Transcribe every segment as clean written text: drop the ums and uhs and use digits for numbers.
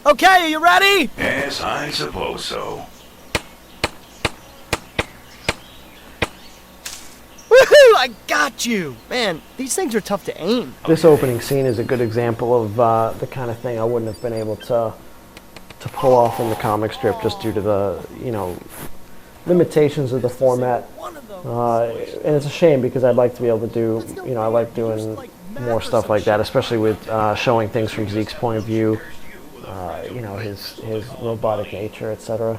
Okay, are you ready? Yes, I suppose so. Woohoo! I got you! Man, these things are tough to aim. This opening scene is a good example of the kind of thing I wouldn't have been able to pull off in the comic strip just due to the, limitations of the format. And it's a shame because I'd like to be able to do, I like doing more stuff like that, especially with showing things from Zeke's point of view, his robotic nature, etc.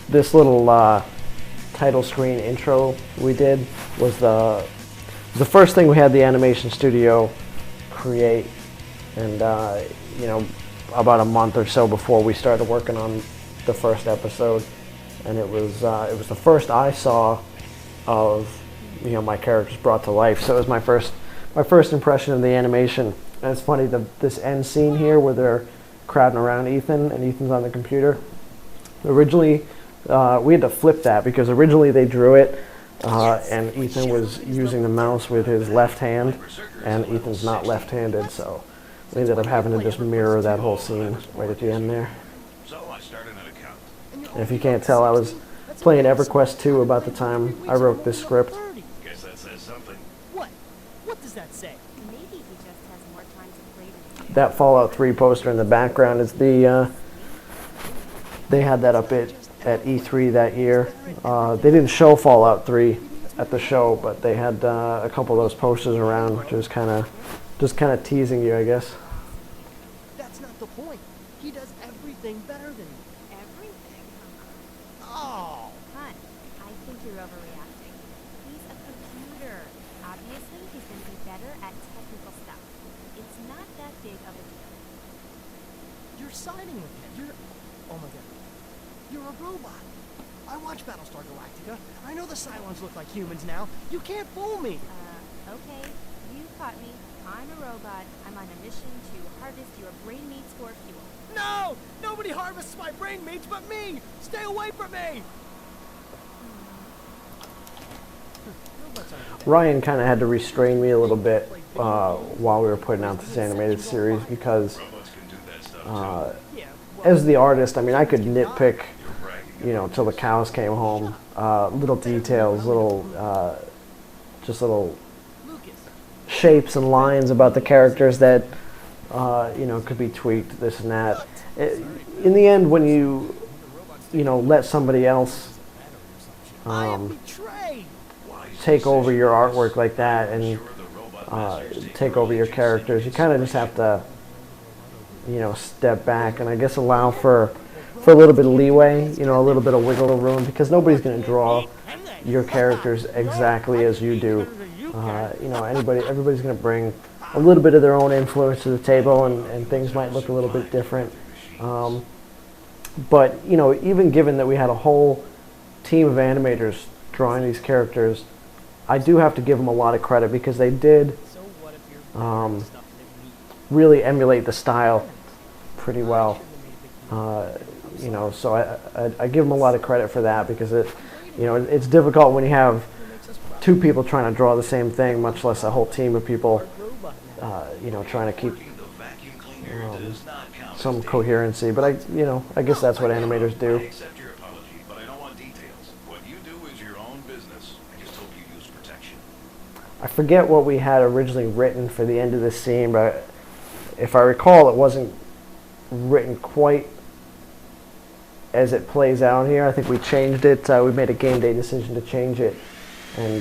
This little title screen intro we did was the first thing we had the animation studio create, and about a month or so before we started working on the first episode, and it was the first I saw of my characters brought to life. So it was my first impression of the animation. And it's funny, this end scene here where they're crowding around Ethan and Ethan's on the computer. Originally, we had to flip that because originally they drew it and Ethan was using the mouse with his left hand, and Ethan's not left-handed, so we ended up having to just mirror that whole scene right at the end there. And if you can't tell, I was playing EverQuest 2 about the time I wrote this script. Guess that says something. What does that say? Maybe he just has more time to play. That Fallout 3 poster in the background is they had that up at E3 that year. They didn't show Fallout 3 at the show, but they had a couple of those posters around, which was kind of teasing you, I guess. That's not the point. He does everything better than you. Everything. Oh! Hun, I think you're overreacting. He's a computer. Obviously, he's going to be better at technical stuff. It's not that big of a deal. You're siding with him. Oh my god. You're a robot. I watch Battlestar Galactica. I know the Cylons look like humans now. You can't fool me. Okay, you caught me. I'm a robot. I'm on a mission to harvest your brain meats for fuel. No! Nobody harvests my brain meats but me! Stay away from me! Ryan kind of had to restrain me a little bit while we were putting out this animated series because as the artist, I mean, I could nitpick, till the cows came home. Little details, just little shapes and lines about the characters that, could be tweaked, this and that. In the end, when you, let somebody else take over your artwork like that and take over your characters, you kind of just have to, step back and I guess allow for a little bit of leeway, a little bit of wiggle room, because nobody's going to draw your characters exactly as you do. Everybody's going to bring a little bit of their own influence to the table, and things might look a little bit different. But even given that we had a whole team of animators drawing these characters, I do have to give them a lot of credit because they did really emulate the style pretty well. So I give them a lot of credit for that because it's difficult when you have two people trying to draw the same thing, much less a whole team of people, trying to keep some coherency. But I guess that's what animators do. Accept your apology, but I don't want details. What you do is your own business. I just hope you use protection. I forget what we had originally written for the end of this scene, but if I recall, it wasn't written quite as it plays out here. I think we changed it. We made a game day decision to change it, and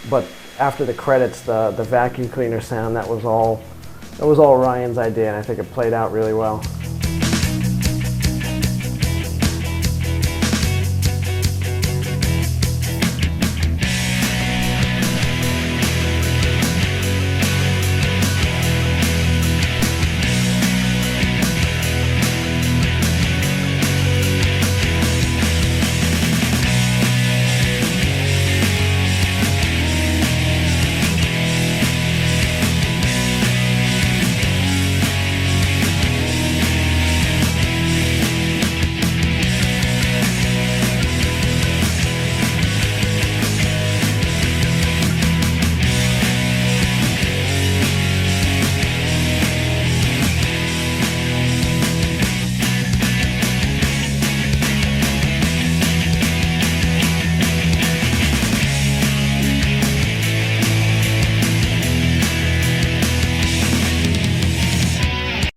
but after the credits, the vacuum cleaner sound, that was all Ryan's idea, and I think it played out really well.